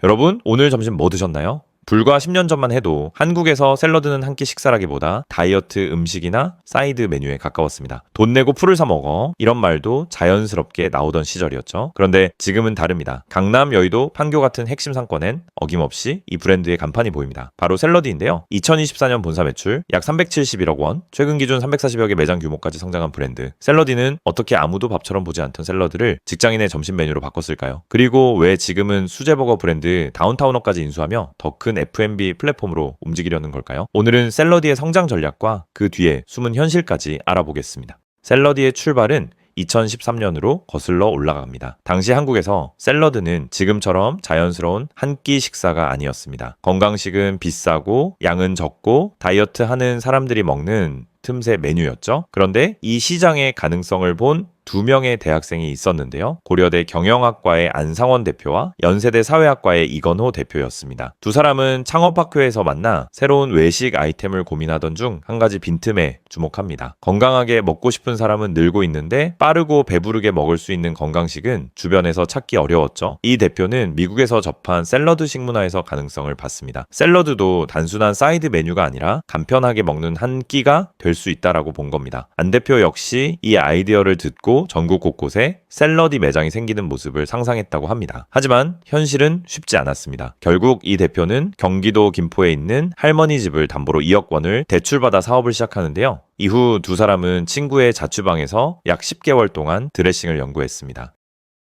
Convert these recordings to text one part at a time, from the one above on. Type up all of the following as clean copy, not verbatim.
여러분, 오늘 점심 뭐 드셨나요? 불과 10년 전만 해도 한국에서 샐러드는 한 끼 식사라기보다 다이어트 음식이나 사이드 메뉴에 가까웠습니다. 돈 내고 풀을 사 먹어. 이런 말도 자연스럽게 나오던 시절이었죠. 그런데 지금은 다릅니다. 강남, 여의도, 판교 같은 핵심 상권엔 어김없이 이 브랜드의 간판이 보입니다. 바로 샐러드인데요. 2024년 본사 매출 약 371억 원, 최근 기준 340여 개 매장 규모까지 성장한 브랜드. 샐러드는 어떻게 아무도 밥처럼 보지 않던 샐러드를 직장인의 점심 메뉴로 바꿨을까요? 그리고 왜 지금은 수제버거 브랜드 다운타우너까지 인수하며 더 큰 F&B 플랫폼으로 움직이려는 걸까요? 오늘은 샐러드의 성장 전략과 그 뒤에 숨은 현실까지 알아보겠습니다. 샐러드의 출발은 2013년으로 거슬러 올라갑니다. 당시 한국에서 샐러드는 지금처럼 자연스러운 한 끼 식사가 아니었습니다. 건강식은 비싸고 양은 적고 다이어트 하는 사람들이 먹는 틈새 메뉴였죠. 그런데 이 시장의 가능성을 본 두 명의 대학생이 있었는데요. 고려대 경영학과의 안상원 대표와 연세대 사회학과의 이건호 대표였습니다. 두 사람은 창업학교에서 만나 새로운 외식 아이템을 고민하던 중 한 가지 빈틈에 주목합니다. 건강하게 먹고 싶은 사람은 늘고 있는데 빠르고 배부르게 먹을 수 있는 건강식은 주변에서 찾기 어려웠죠. 이 대표는 미국에서 접한 샐러드 식문화에서 가능성을 봤습니다. 샐러드도 단순한 사이드 메뉴가 아니라 간편하게 먹는 한 끼가 될 수 있다라고 본 겁니다. 안 대표 역시 이 아이디어를 듣고 전국 곳곳에 샐러드 매장이 생기는 모습을 상상했다고 합니다. 하지만 현실은 쉽지 않았습니다. 결국 이 대표는 경기도 김포에 있는 할머니 집을 담보로 2억 원을 대출받아 사업을 시작하는데요. 이후 두 사람은 친구의 자취방에서 약 10개월 동안 드레싱을 연구했습니다.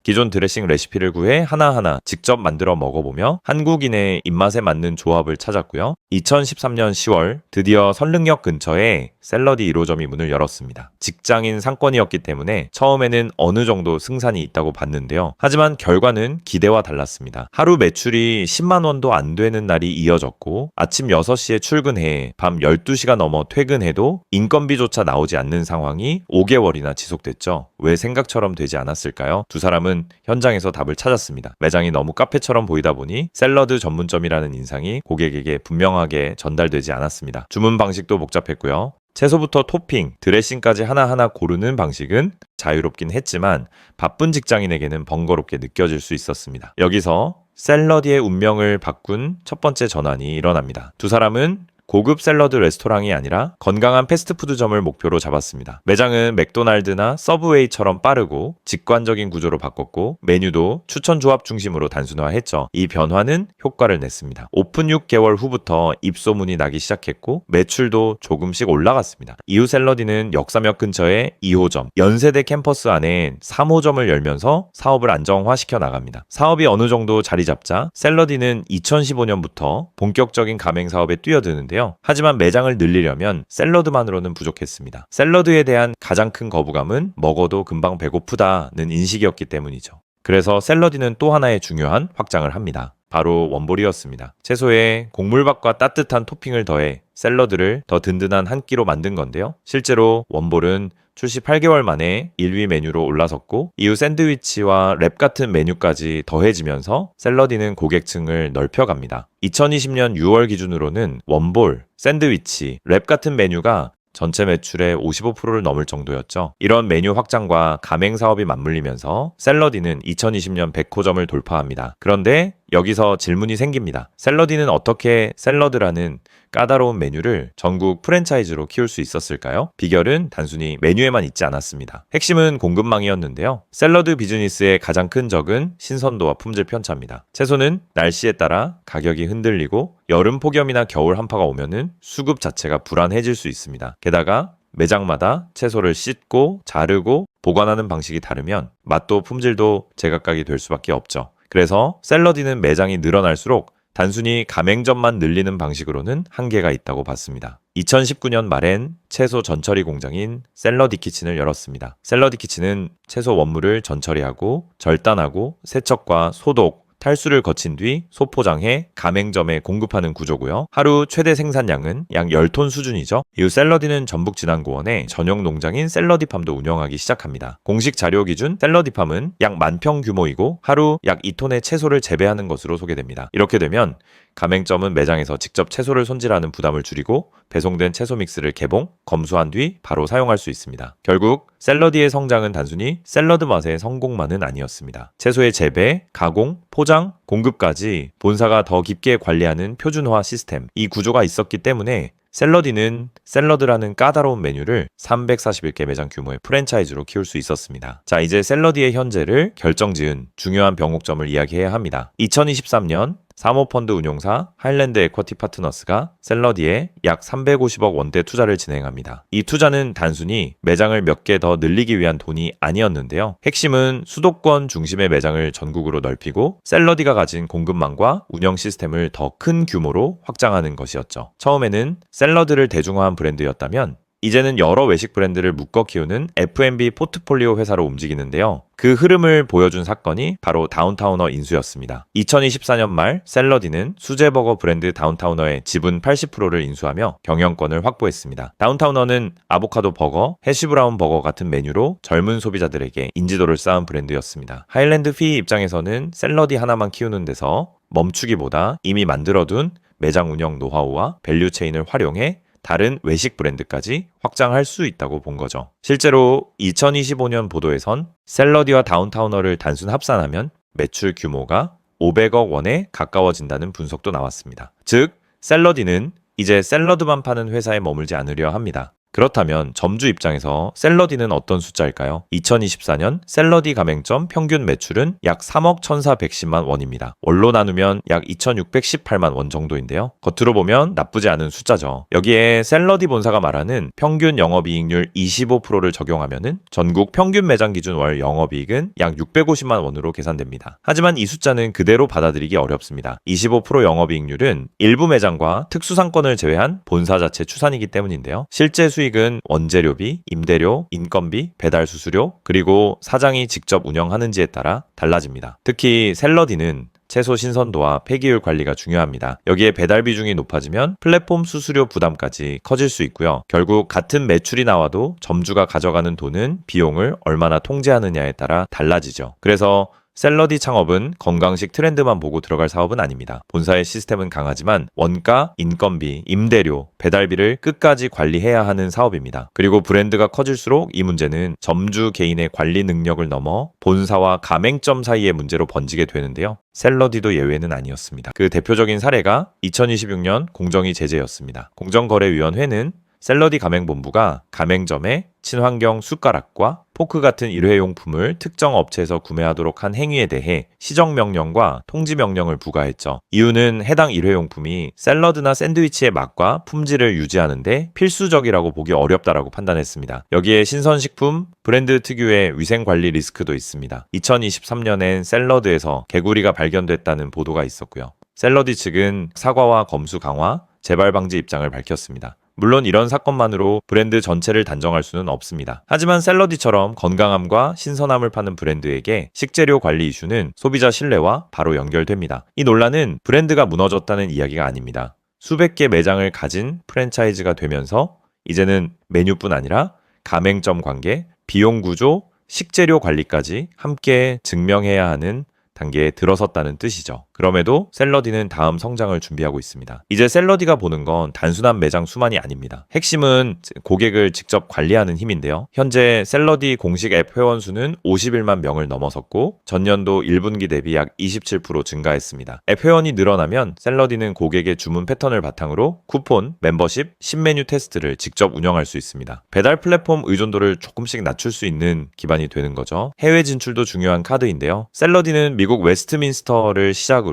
기존 드레싱 레시피를 구해 하나하나 직접 만들어 먹어보며 한국인의 입맛에 맞는 조합을 찾았고요. 2013년 10월 드디어 선릉역 근처에 샐러드 1호점이 문을 열었습니다. 직장인 상권이었기 때문에 처음에는 어느 정도 승산이 있다고 봤는데요. 하지만 결과는 기대와 달랐습니다. 하루 매출이 10만 원도 안 되는 날이 이어졌고 아침 6시에 출근해 밤 12시가 넘어 퇴근해도 인건비조차 나오지 않는 상황이 5개월이나 지속됐죠. 왜 생각처럼 되지 않았을까요? 두 사람은 현장에서 답을 찾았습니다. 매장이 너무 카페처럼 보이다 보니 샐러드 전문점이라는 인상이 고객에게 분명하게 전달되지 않았습니다. 주문 방식도 복잡했고요. 채소부터 토핑, 드레싱까지 하나하나 고르는 방식은 자유롭긴 했지만 바쁜 직장인에게는 번거롭게 느껴질 수 있었습니다. 여기서 샐러드의 운명을 바꾼 첫 번째 전환이 일어납니다. 두 사람은 고급 샐러드 레스토랑이 아니라 건강한 패스트푸드점을 목표로 잡았습니다. 매장은 맥도날드나 서브웨이처럼 빠르고 직관적인 구조로 바꿨고 메뉴도 추천 조합 중심으로 단순화했죠. 이 변화는 효과를 냈습니다. 오픈 6개월 후부터 입소문이 나기 시작했고 매출도 조금씩 올라갔습니다. 이후 샐러디는 역사역 근처에 2호점, 연세대 캠퍼스 안에 3호점을 열면서 사업을 안정화시켜 나갑니다. 사업이 어느 정도 자리 잡자 샐러디는 2015년부터 본격적인 가맹 사업에 뛰어드는데요. 하지만 매장을 늘리려면 샐러드만으로는 부족했습니다. 샐러드에 대한 가장 큰 거부감은 먹어도 금방 배고프다는 인식이었기 때문이죠. 그래서 샐러디는 또 하나의 중요한 확장을 합니다. 바로 원볼이었습니다. 채소에 곡물밥과 따뜻한 토핑을 더해 샐러드를 더 든든한 한 끼로 만든 건데요. 실제로 원볼은 출시 8개월 만에 1위 메뉴로 올라섰고 이후 샌드위치와 랩 같은 메뉴까지 더해지면서 샐러디는 고객층을 넓혀갑니다. 2020년 6월 기준으로는 원볼, 샌드위치, 랩 같은 메뉴가 전체 매출의 55%를 넘을 정도였죠. 이런 메뉴 확장과 가맹 사업이 맞물리면서 샐러디는 2020년 100호점을 돌파합니다. 그런데 여기서 질문이 생깁니다. 샐러디는 어떻게 샐러드라는 까다로운 메뉴를 전국 프랜차이즈로 키울 수 있었을까요? 비결은 단순히 메뉴에만 있지 않았습니다. 핵심은 공급망이었는데요. 샐러드 비즈니스의 가장 큰 적은 신선도와 품질 편차입니다. 채소는 날씨에 따라 가격이 흔들리고 여름 폭염이나 겨울 한파가 오면은 수급 자체가 불안해질 수 있습니다. 게다가 매장마다 채소를 씻고 자르고 보관하는 방식이 다르면 맛도 품질도 제각각이 될 수밖에 없죠. 그래서 샐러디는 매장이 늘어날수록 단순히 가맹점만 늘리는 방식으로는 한계가 있다고 봤습니다. 2019년 말엔 채소 전처리 공장인 샐러디 키친을 열었습니다. 샐러디 키친은 채소 원물을 전처리하고 절단하고 세척과 소독, 탈수를 거친 뒤 소포장해 가맹점에 공급하는 구조고요. 하루 최대 생산량은 약 10톤 수준이죠. 이후 샐러디는 전북진안고원에 전용 농장인 샐러디팜도 운영하기 시작합니다. 공식 자료 기준 샐러디팜은 약 10,000평 규모이고 하루 약 2톤의 채소를 재배하는 것으로 소개됩니다. 이렇게 되면 가맹점은 매장에서 직접 채소를 손질하는 부담을 줄이고 배송된 채소 믹스를 개봉, 검수한 뒤 바로 사용할 수 있습니다. 결국 샐러디의 성장은 단순히 샐러드 맛의 성공만은 아니었습니다. 채소의 재배, 가공, 포장, 공급까지 본사가 더 깊게 관리하는 표준화 시스템, 이 구조가 있었기 때문에 샐러디는 샐러드라는 까다로운 메뉴를 341개 매장 규모의 프랜차이즈로 키울 수 있었습니다. 자, 이제 샐러디의 현재를 결정지은 중요한 변곡점을 이야기해야 합니다. 2023년 사모펀드 운용사 하일랜드 에쿼티 파트너스가 샐러디에 약 350억 원대 투자를 진행합니다. 이 투자는 단순히 매장을 몇 개 더 늘리기 위한 돈이 아니었는데요. 핵심은 수도권 중심의 매장을 전국으로 넓히고 샐러디가 가진 공급망과 운영 시스템을 더 큰 규모로 확장하는 것이었죠. 처음에는 샐러드를 대중화한 브랜드였다면 이제는 여러 외식 브랜드를 묶어 키우는 F&B 포트폴리오 회사로 움직이는데요. 그 흐름을 보여준 사건이 바로 다운타우너 인수였습니다. 2024년 말 샐러디는 수제버거 브랜드 다운타우너의 지분 80%를 인수하며 경영권을 확보했습니다. 다운타우너는 아보카도 버거, 해시브라운 버거 같은 메뉴로 젊은 소비자들에게 인지도를 쌓은 브랜드였습니다. 하일랜드 피 입장에서는 샐러디 하나만 키우는 데서 멈추기보다 이미 만들어둔 매장 운영 노하우와 밸류 체인을 활용해 다른 외식 브랜드까지 확장할 수 있다고 본 거죠. 실제로 2025년 보도에선 샐러디와 다운타우너를 단순 합산하면 매출 규모가 500억 원에 가까워진다는 분석도 나왔습니다. 즉, 샐러디는 이제 샐러드만 파는 회사에 머물지 않으려 합니다. 그렇다면 점주 입장에서 샐러디는 어떤 숫자일까요? 2024년 샐러디 가맹점 평균 매출은 약 3억 1,410만 원입니다. 월로 나누면 약 2,618만 원 정도인데요. 겉으로 보면 나쁘지 않은 숫자죠. 여기에 샐러디 본사가 말하는 평균 영업이익률 25%를 적용하면은 전국 평균 매장 기준 월 영업이익은 약 650만 원으로 계산됩니다. 하지만 이 숫자는 그대로 받아들이기 어렵습니다. 25% 영업이익률은 일부 매장과 특수상권을 제외한 본사 자체 추산이기 때문인데요. 실제 수익은 원재료비, 임대료, 인건비, 배달 수수료, 그리고 사장이 직접 운영하는지에 따라 달라집니다. 특히 샐러디는 채소 신선도와 폐기율 관리가 중요합니다. 여기에 배달 비중이 높아지면 플랫폼 수수료 부담까지 커질 수 있고요. 결국 같은 매출이 나와도 점주가 가져가는 돈은 비용을 얼마나 통제하느냐에 따라 달라지죠. 그래서 샐러디 창업은 건강식 트렌드만 보고 들어갈 사업은 아닙니다. 본사의 시스템은 강하지만 원가, 인건비, 임대료, 배달비를 끝까지 관리해야 하는 사업입니다. 그리고 브랜드가 커질수록 이 문제는 점주 개인의 관리 능력을 넘어 본사와 가맹점 사이의 문제로 번지게 되는데요. 샐러디도 예외는 아니었습니다. 그 대표적인 사례가 2026년 공정위 제재였습니다. 공정거래위원회는 샐러디 가맹본부가 가맹점에 친환경 숟가락과 포크 같은 일회용품을 특정 업체에서 구매하도록 한 행위에 대해 시정명령과 통지명령을 부과했죠. 이유는 해당 일회용품이 샐러드나 샌드위치의 맛과 품질을 유지하는데 필수적이라고 보기 어렵다라고 판단했습니다. 여기에 신선식품, 브랜드 특유의 위생관리 리스크도 있습니다. 2023년엔 샐러드에서 개구리가 발견됐다는 보도가 있었고요. 샐러디 측은 사과와 검수 강화, 재발 방지 입장을 밝혔습니다. 물론 이런 사건만으로 브랜드 전체를 단정할 수는 없습니다. 하지만 샐러디처럼 건강함과 신선함을 파는 브랜드에게 식재료 관리 이슈는 소비자 신뢰와 바로 연결됩니다. 이 논란은 브랜드가 무너졌다는 이야기가 아닙니다. 수백 개 매장을 가진 프랜차이즈가 되면서 이제는 메뉴뿐 아니라 가맹점 관계, 비용 구조, 식재료 관리까지 함께 증명해야 하는 단계에 들어섰다는 뜻이죠. 그럼에도 샐러디는 다음 성장을 준비하고 있습니다. 이제 샐러디가 보는 건 단순한 매장 수만이 아닙니다. 핵심은 고객을 직접 관리하는 힘인데요. 현재 샐러디 공식 앱 회원 수는 51만 명을 넘어섰고 전년도 1분기 대비 약 27% 증가했습니다. 앱 회원이 늘어나면 샐러디는 고객의 주문 패턴을 바탕으로 쿠폰, 멤버십, 신메뉴 테스트를 직접 운영할 수 있습니다. 배달 플랫폼 의존도를 조금씩 낮출 수 있는 기반이 되는 거죠. 해외 진출도 중요한 카드인데요. 샐러디는 미국 웨스트민스터를 시작으로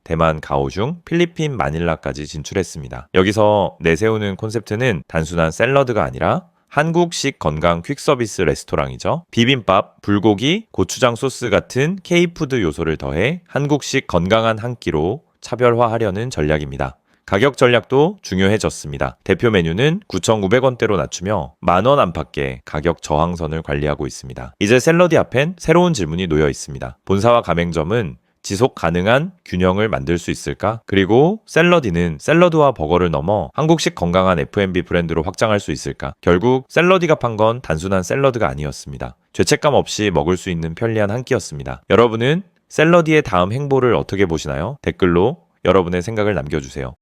대만 가오슝, 필리핀 마닐라까지 진출했습니다. 여기서 내세우는 콘셉트는 단순한 샐러드가 아니라 한국식 건강 퀵서비스 레스토랑이죠. 비빔밥, 불고기, 고추장 소스 같은 K푸드 요소를 더해 한국식 건강한 한 끼로 차별화하려는 전략입니다. 가격 전략도 중요해졌습니다. 대표 메뉴는 9,900원대로 낮추며 만원 안팎의 가격 저항선을 관리하고 있습니다. 이제 샐러디 앞엔 새로운 질문이 놓여 있습니다. 본사와 가맹점은 지속 가능한 균형을 만들 수 있을까? 그리고 샐러디는 샐러드와 버거를 넘어 한국식 건강한 F&B 브랜드로 확장할 수 있을까? 결국 샐러디가 판 건 단순한 샐러드가 아니었습니다. 죄책감 없이 먹을 수 있는 편리한 한 끼였습니다. 여러분은 샐러디의 다음 행보를 어떻게 보시나요? 댓글로 여러분의 생각을 남겨주세요.